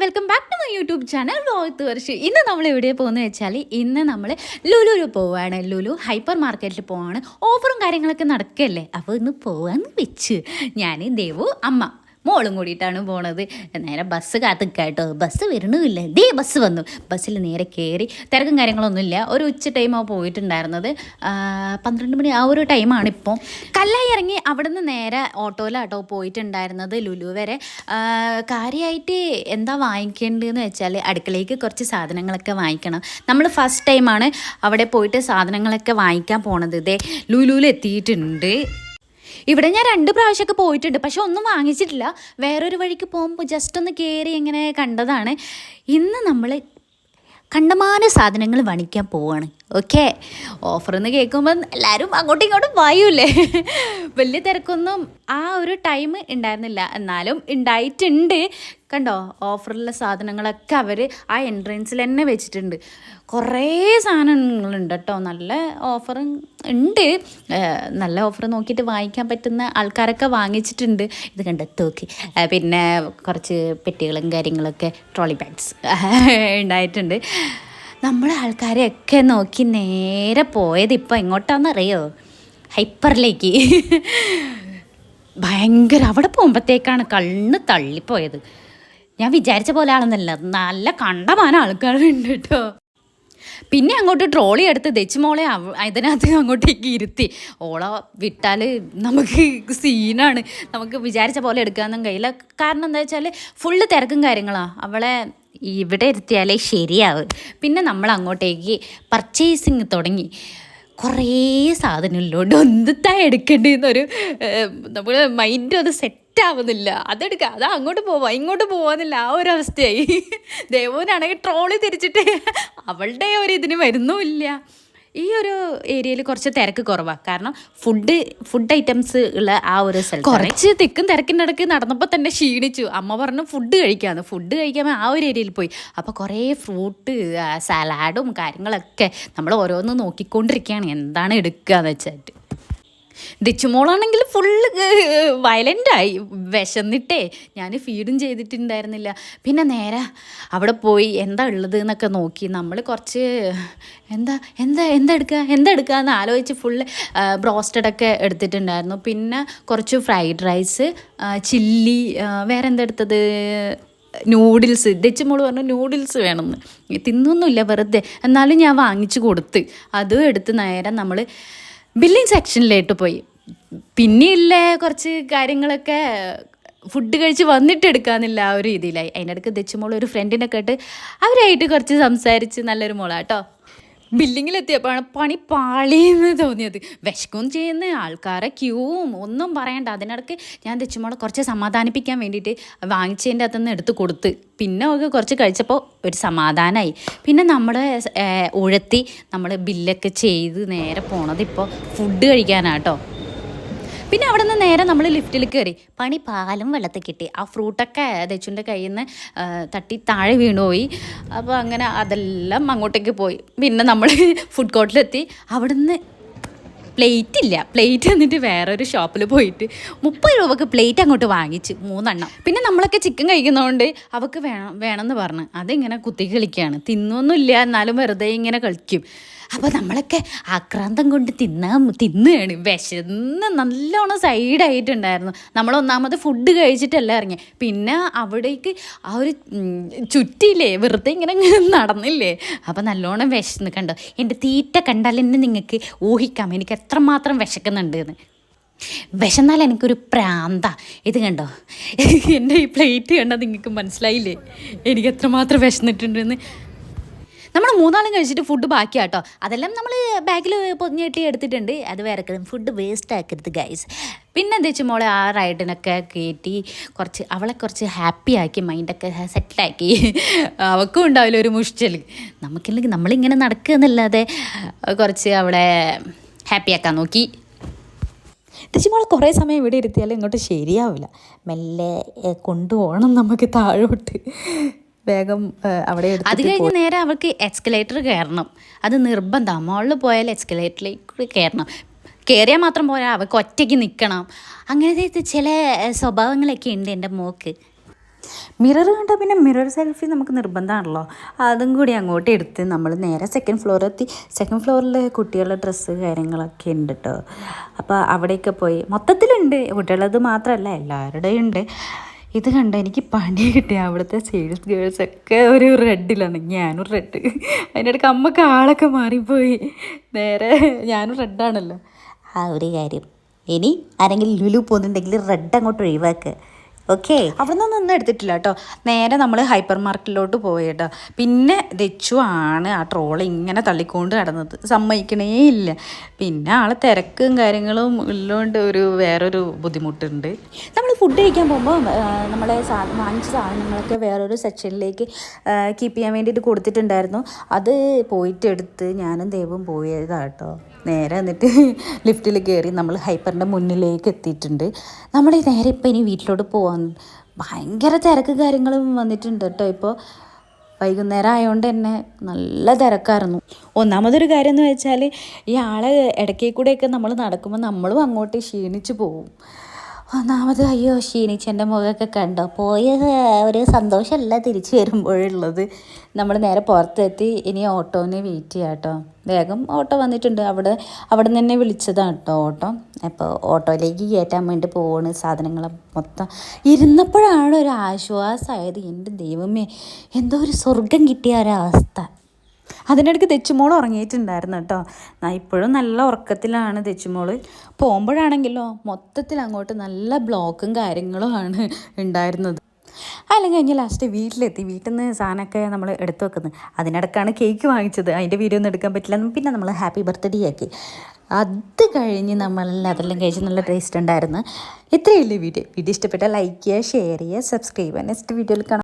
Welcome back to my YouTube channel Rohit Varsh. ഇന്ന് നമ്മൾ എവിടെ പോകുന്നത് വെച്ചാൽ ഇന്ന് നമ്മൾ ലുലുവിൽ പോവുകയാണ്. ലുലു ഹൈപ്പർ മാർക്കറ്റിൽ പോവാണ്. ഓഫറും കാര്യങ്ങളൊക്കെ നടക്കല്ലേ, അപ്പോൾ ഇന്ന് പോവാന്ന് വെച്ച് ഞാൻ ദേവു അമ്മ മോളും കൂടിയിട്ടാണ് പോണത്. നേരെ ബസ് കാത്തിക്കാട്ടോ, ബസ് വരണമില്ല. ബസ് വന്നു. ബസ്സിൽ നേരെ കയറി. തിരക്കും കാര്യങ്ങളൊന്നുമില്ല. ഒരു ഉച്ച ടൈമാണ് പോയിട്ടുണ്ടായിരുന്നത്, 12 മണി ആ ഒരു ടൈമാണ്. ഇപ്പോൾ കല്ലായി ഇറങ്ങി അവിടെ നിന്ന് നേരെ ഓട്ടോയിലാട്ടോ പോയിട്ടുണ്ടായിരുന്നത് ലുലു വരെ. കാര്യമായിട്ട് എന്താ വാങ്ങിക്കേണ്ടതെന്ന് വെച്ചാൽ അടുക്കളയ്ക്ക് കുറച്ച് സാധനങ്ങളൊക്കെ വാങ്ങിക്കണം. നമ്മൾ ഫസ്റ്റ് ടൈമാണ് അവിടെ പോയിട്ട് സാധനങ്ങളൊക്കെ വാങ്ങിക്കാൻ പോണത്. ഇതേ ലുലുവിൽ എത്തിയിട്ടുണ്ട്. ഇവിടെ ഞാൻ 2 പ്രാവശ്യമൊക്കെ പോയിട്ടുണ്ട്, പക്ഷെ ഒന്നും വാങ്ങിച്ചിട്ടില്ല. വേറൊരു വഴിക്ക് പോകുമ്പോൾ ജസ്റ്റ് ഒന്ന് കയറി ഇങ്ങനെ കണ്ടതാണ്. ഇന്ന് നമ്മൾ കണ്ടമാന സാധനങ്ങൾ വാങ്ങിക്കാൻ പോവാണ്. ഓക്കെ, ഓഫറെന്ന് കേൾക്കുമ്പോൾ എല്ലാവരും അങ്ങോട്ടും ഇങ്ങോട്ടും വായൂല്ലേ. വലിയ തിരക്കൊന്നും ആ ഒരു ടൈം ഉണ്ടായിരുന്നില്ല, എന്നാലും ഉണ്ടായിട്ടുണ്ട്. കണ്ടോ, ഓഫറുള്ള സാധനങ്ങളൊക്കെ അവർ ആ എൻട്രൻസിൽ തന്നെ വെച്ചിട്ടുണ്ട്. കുറേ സാധനങ്ങളുണ്ട് കേട്ടോ. നല്ല ഓഫർ ഉണ്ട്. നല്ല ഓഫർ നോക്കിയിട്ട് വാങ്ങിക്കാൻ പറ്റുന്ന ആൾക്കാരൊക്കെ വാങ്ങിച്ചിട്ടുണ്ട്. ഇത് കണ്ടെത്തോക്കി. പിന്നെ കുറച്ച് പെട്ടികളും കാര്യങ്ങളൊക്കെ, ട്രോളി ബാഗ്സ് ഉണ്ടായിട്ടുണ്ട്. നമ്മളെ ആൾക്കാരെയൊക്കെ നോക്കി നേരെ പോയത് ഇപ്പോൾ എങ്ങോട്ടാണെന്നറിയോ? ഹൈപ്പറിലേക്ക്. ഭയങ്കര അവിടെ പോകുമ്പോഴത്തേക്കാണ് കണ്ണ് തള്ളിപ്പോയത്. ഞാൻ വിചാരിച്ച പോലെ ആണെന്നല്ല, നല്ല കണ്ടമാനം ആൾക്കാരുണ്ട് കേട്ടോ. പിന്നെ അങ്ങോട്ട് ട്രോളി എടുത്ത് ദച്ചുമോളെ ഇതിനകത്ത് അങ്ങോട്ടേക്ക് ഇരുത്തി. ഓള വിട്ടാൽ നമുക്ക് സീനാണ്. നമുക്ക് വിചാരിച്ച പോലെ എടുക്കാനൊന്നും കഴിയില്ല. കാരണം എന്താ വെച്ചാൽ ഫുള്ള് തിരക്കും കാര്യങ്ങളാണ്. അവളെ ഇവിടെ ഇരുത്തിയാലേ ശരിയാവും. പിന്നെ നമ്മൾ അങ്ങോട്ടേക്ക് പർച്ചേസിങ് തുടങ്ങി. കുറേ സാധനങ്ങളിലോട്ട് എന്തിത്താ എടുക്കേണ്ടതെന്നൊരു നമ്മൾ മൈൻഡ് അത് സെറ്റാവുന്നില്ല. അതെടുക്കുക, അത് അങ്ങോട്ട് പോവാം ഇങ്ങോട്ട് പോവാന്നില്ല, ആ ഒരു അവസ്ഥയായി. ദേവനാണെങ്കിൽ ട്രോളി തിരിച്ചിട്ട് അവളുടെ ഒരു ഇതിന് വരുന്നുമില്ല. ഈ ഒരു ഏരിയയിൽ കുറച്ച് തിരക്ക് കുറവാണ്. കാരണം ഫുഡ് ഐറ്റംസ് ഉള്ള ആ ഒരു സ്ഥലം കുറച്ച് തിക്കും തിരക്കിൻ്റെ ഇടയ്ക്ക് നടന്നപ്പോൾ തന്നെ ക്ഷീണിച്ചു. അമ്മ പറഞ്ഞു ഫുഡ് കഴിക്കാൻ ആ ഒരു ഏരിയയിൽ പോയി. അപ്പോൾ കുറേ ഫ്രൂട്ട് സലാഡും കാര്യങ്ങളൊക്കെ നമ്മൾ ഓരോന്ന് നോക്കിക്കൊണ്ടിരിക്കുകയാണ് എന്താണ് എടുക്കുകയെന്ന് വെച്ചിട്ട്. ദിച്ചുമോളാണെങ്കിൽ ഫുള്ള് വയലൻ്റായി. വിശന്നിട്ടേ ഞാൻ ഫീഡും ചെയ്തിട്ടുണ്ടായിരുന്നില്ല. പിന്നെ നേരെ അവിടെ പോയി എന്താ ഉള്ളത് എന്നൊക്കെ നോക്കി. നമ്മൾ കുറച്ച് എന്താ എടുക്കുക എന്ന് ആലോചിച്ച് ഫുള്ള് ബ്രോസ്റ്റഡൊക്കെ എടുത്തിട്ടുണ്ടായിരുന്നു. പിന്നെ കുറച്ച് ഫ്രൈഡ് റൈസ്, ചില്ലി, വേറെ എന്താ എടുത്തത്, നൂഡിൽസ്. ദച്ചുമോള് പറഞ്ഞു നൂഡിൽസ് വേണമെന്ന്. തിന്നൊന്നുമില്ല വെറുതെ, എന്നാലും ഞാൻ വാങ്ങിച്ചു കൊടുത്ത്. അതും എടുത്ത് നേരെ നമ്മൾ ബില്ലിങ് സെക്ഷനിലേക്ക് പോയി. പിന്നെയുള്ള കുറച്ച് കാര്യങ്ങളൊക്കെ ഫുഡ് കഴിച്ച് വന്നിട്ട് എടുക്കാമെന്നില്ല ആ ഒരു രീതിയിലായി. അതിൻ്റെ ഇടയ്ക്ക് ദച്ചുമോൾ ഒരു ഫ്രണ്ടിനെ കേട്ട് അവരായിട്ട് കുറച്ച് സംസാരിച്ച് നല്ലൊരു മോളാട്ടോ. ബില്ലിങ്ങിലെത്തിയപ്പോഴാണ് പണി പാളിയെന്ന് തോന്നിയത്. വിശക്കും ചെയ്യുന്ന ആൾക്കാരെ ക്യൂവും ഒന്നും പറയണ്ട. അതിനിടയ്ക്ക് ഞാൻ ദച്ചുമോളെ കുറച്ച് സമാധാനിപ്പിക്കാൻ വേണ്ടിയിട്ട് വാങ്ങിച്ചതിൻ്റെ അകത്തുനിന്ന് എടുത്ത് കൊടുത്ത്. പിന്നെ ഒക്കെ കുറച്ച് കഴിച്ചപ്പോൾ ഒരു സമാധാനമായി. പിന്നെ നമ്മൾ ഉഴത്തി നമ്മൾ ബില്ലൊക്കെ ചെയ്ത് നേരെ പോണത് ഇപ്പോൾ ഫുഡ് കഴിക്കാനാട്ടോ. പിന്നെ അവിടെ നിന്ന് നേരെ നമ്മൾ ലിഫ്റ്റിൽ കയറി. പണി പാലും വെള്ളത്തിൽ കിട്ടി. ആ ഫ്രൂട്ടൊക്കെ ദച്ചുൻ്റെ കയ്യിൽ നിന്ന് തട്ടി താഴെ വീണുപോയി. അപ്പോൾ അങ്ങനെ അതെല്ലാം അങ്ങോട്ടേക്ക് പോയി. പിന്നെ നമ്മൾ ഫുഡ് കോർട്ടിലെത്തി. അവിടെ നിന്ന് പ്ലേറ്റ് എന്നിട്ട് വേറൊരു ഷോപ്പിൽ പോയിട്ട് 30 രൂപക്ക് പ്ലേറ്റ് അങ്ങോട്ട് വാങ്ങിച്ച് 3 എണ്ണം. പിന്നെ നമ്മളൊക്കെ ചിക്കൻ കഴിക്കുന്നതുകൊണ്ട് അവൾക്ക് വേണമെന്ന് പറഞ്ഞ് അതിങ്ങനെ കുത്തി കളിക്കുകയാണ്. തിന്നൊന്നുമില്ല, എന്നാലും വെറുതെ ഇങ്ങനെ കളിക്കും. അപ്പോൾ നമ്മളൊക്കെ ആക്രാന്തം കൊണ്ട് തിന്നുകയാണ്. വിശന്ന് നല്ലോണം സൈഡായിട്ടുണ്ടായിരുന്നു. നമ്മളൊന്നാമത് ഫുഡ് കഴിച്ചിട്ടല്ല ഇറങ്ങി. പിന്നെ അവിടേക്ക് ആ ഒരു ചുറ്റിയില്ലേ, വെറുതെ ഇങ്ങനെ നടന്നില്ലേ. അപ്പോൾ നല്ലോണം വിശന്ന്. കണ്ടോ, എൻ്റെ തീറ്റ കണ്ടാൽ തന്നെ നിങ്ങൾക്ക് ഊഹിക്കാം എനിക്ക് എത്രമാത്രം വിശക്കുന്നുണ്ട് എന്ന്. വിശന്നാൽ എനിക്കൊരു പ്രാന്ത. ഇത് കണ്ടോ, എൻ്റെ ഈ പ്ലേറ്റ് കണ്ടാൽ നിങ്ങൾക്ക് മനസ്സിലായില്ലേ എനിക്ക് എത്രമാത്രം വിശന്നിട്ടുണ്ടെന്ന്. നമ്മൾ 3 ആളും കഴിച്ചിട്ട് ഫുഡ് ബാക്കിയാട്ടോ. അതെല്ലാം നമ്മൾ ബാഗിൽ പൊതിഞ്ഞിട്ട് എടുത്തിട്ടുണ്ട്. അത് വേറെ ഫുഡ് വേസ്റ്റ് ആക്കരുത് ഗൈസ്. പിന്നെ എന്താ വെച്ചാൽ മോളെ ആ റൈഡിനൊക്കെ കയറ്റി അവളെ കുറച്ച് ഹാപ്പി ആക്കി, മൈൻഡൊക്കെ സെറ്റിലാക്കി. അവൾക്കും ഉണ്ടാവില്ല ഒരു മുഷിച്ചൽ. നമുക്കില്ലെങ്കിൽ നമ്മളിങ്ങനെ നടക്കുക എന്നല്ലാതെ കുറച്ച് അവളെ ഹാപ്പിയാക്കാൻ നോക്കി. തിരിച്ചുമോളെ കുറേ സമയം ഇവിടെ ഇരുത്തിയാലും ഇങ്ങോട്ട് ശരിയാവില്ല. മെല്ലെ കൊണ്ടുപോകണം നമുക്ക് താഴോട്ട്. വേഗം അവിടെ അത് കഴിഞ്ഞ് നേരെ അവൾക്ക് എസ്കലേറ്റർ കയറണം. അത് നിർബന്ധമാണ്. മുകളിൽ പോയാൽ എസ്കലേറ്ററിലേക്ക് കയറണം. കയറിയാൽ മാത്രം പോരാ, അവൾക്ക് ഒറ്റയ്ക്ക് നിൽക്കണം. അങ്ങനത്തെ ചില സ്വഭാവങ്ങളൊക്കെ ഉണ്ട് എൻ്റെ മോക്ക്. മിറർ കണ്ടാൽ പിന്നെ മിറർ സെൽഫി നമുക്ക് നിർബന്ധമാണല്ലോ. അതും കൂടി അങ്ങോട്ട് എടുത്ത് നമ്മൾ നേരെ സെക്കൻഡ് ഫ്ലോറെത്തി. സെക്കൻഡ് ഫ്ലോറിൽ കുട്ടികളുടെ ഡ്രസ്സ് കാര്യങ്ങളൊക്കെ ഉണ്ട് കേട്ടോ. അപ്പോൾ അവിടെയൊക്കെ പോയി മൊത്തത്തിലുണ്ട്, കുട്ടികളത് മാത്രമല്ല എല്ലാവരുടെയും ഉണ്ട്. ഇത് കണ്ട എനിക്ക് പണി കിട്ടി. അവിടുത്തെ സെയിൽസ് ഗേൾസൊക്കെ ഒരു റെഡിലാണ്, ഞാനും റെഡ്. അതിൻ്റെ ഇടയ്ക്ക് അമ്മക്ക് ആളൊക്കെ മാറിപ്പോയി. നേരെ ഞാനും റെഡാണല്ലോ. ആ ഒരു കാര്യം, ഇനി ആരെങ്കിലും ലുലു പോകുന്നുണ്ടെങ്കിൽ റെഡ് അങ്ങോട്ട് ഒഴിവാക്കുക. ഓക്കെ, അവിടെ നിന്നൊന്നും എടുത്തിട്ടില്ല കേട്ടോ. നേരെ നമ്മൾ ഹൈപ്പർ മാർക്കറ്റിലോട്ട് പോയി കേട്ടോ. പിന്നെ ദച്ചു ആണ് ആ ട്രോള് ഇങ്ങനെ തള്ളിക്കൊണ്ട് നടന്നത്, സമ്മതിക്കണേ ഇല്ല. പിന്നെ ആളെ തിരക്കും കാര്യങ്ങളും ഉള്ളതുകൊണ്ട് വേറൊരു ബുദ്ധിമുട്ടുണ്ട്. നമ്മൾ ഫുഡ് കഴിക്കാൻ പോകുമ്പോൾ നമ്മളെ വാങ്ങിച്ച സാധനങ്ങളൊക്കെ വേറൊരു സെക്ഷനിലേക്ക് കീപ്പ് ചെയ്യാൻ വേണ്ടിയിട്ട് കൊടുത്തിട്ടുണ്ടായിരുന്നു. അത് പോയിട്ട് എടുത്ത് ഞാനും ദേവും പോയതാണ് കേട്ടോ. നേരെ എന്നിട്ട് ലിഫ്റ്റിൽ കയറി നമ്മൾ ഹൈപ്പറിൻ്റെ മുന്നിലേക്ക് എത്തിയിട്ടുണ്ട്. നമ്മൾ നേരെ ഇപ്പോൾ ഇനി വീട്ടിലോട്ട് പോകാൻ ഭയങ്കര തിരക്ക് കാര്യങ്ങളും വന്നിട്ടുണ്ട് കേട്ടോ. ഇപ്പോൾ വൈകുന്നേരം ആയതുകൊണ്ട് തന്നെ നല്ല തിരക്കായിരുന്നു. ഒന്നാമതൊരു കാര്യം എന്ന് വെച്ചാൽ ഈ ആളെ ഇടയ്ക്ക് കൂടെയൊക്കെ നമ്മൾ നടക്കുമ്പോൾ നമ്മളും അങ്ങോട്ട് ക്ഷീണിച്ച് പോകും. ഒന്നാമത് അയ്യോ ക്ഷീണിച്ചെൻ്റെ മുഖമൊക്കെ കണ്ടോ, പോയ ഒരു സന്തോഷമല്ല തിരിച്ചു വരുമ്പോഴുള്ളത്. നമ്മൾ നേരെ പുറത്തെത്തി, ഇനി ഓട്ടോനെ വെയിറ്റ് ചെയ്യാം കേട്ടോ. വേഗം ഓട്ടോ വന്നിട്ടുണ്ട്. അവിടെ നിന്ന് തന്നെ വിളിച്ചതാണ് കേട്ടോ ഓട്ടോ. അപ്പോൾ ഓട്ടോയിലേക്ക് കയറ്റാൻ വേണ്ടി പോവാണ്. സാധനങ്ങൾ മൊത്തം ഇരുന്നപ്പോഴാണ് ഒരു ആശ്വാസമായത്. എൻ്റെ ദൈവമേ, എന്തോ ഒരു സ്വർഗം കിട്ടിയ ഒരവസ്ഥ. അതിനിടയ്ക്ക് തെച്ചുമോൾ ഉറങ്ങിയിട്ടുണ്ടായിരുന്നു കേട്ടോ. ഇപ്പോഴും നല്ല ഉറക്കത്തിലാണ് തെച്ചുമോൾ. പോകുമ്പോഴാണെങ്കിലോ മൊത്തത്തിൽ അങ്ങോട്ട് നല്ല ബ്ലോക്കും കാര്യങ്ങളുമാണ് ഉണ്ടായിരുന്നത്. അല്ലെങ്കിൽ കഴിഞ്ഞ് ലാസ്റ്റ് വീട്ടിലെത്തി. വീട്ടിൽ നിന്ന് സാധനമൊക്കെ നമ്മൾ എടുത്തു വെക്കുന്നത്. അതിനിടയ്ക്കാണ് കേക്ക് വാങ്ങിച്ചത്. അതിൻ്റെ വീഡിയോ ഒന്നും എടുക്കാൻ പറ്റില്ല. പിന്നെ നമ്മൾ ഹാപ്പി ബർത്ത്ഡേ ആക്കി. അത് കഴിഞ്ഞ് നമ്മൾ അതെല്ലാം കഴിച്ച് നല്ല ടേസ്റ്റ് ഉണ്ടായിരുന്നു. ഇത്രയല്ലേ വീഡിയോ ഇഷ്ടപ്പെട്ടാൽ ലൈക്ക് ചെയ്യുക, ഷെയർ ചെയ്യുക, സബ്സ്ക്രൈബ് ചെയ്യുക. നെക്സ്റ്റ് വീഡിയോയിൽ കാണാം.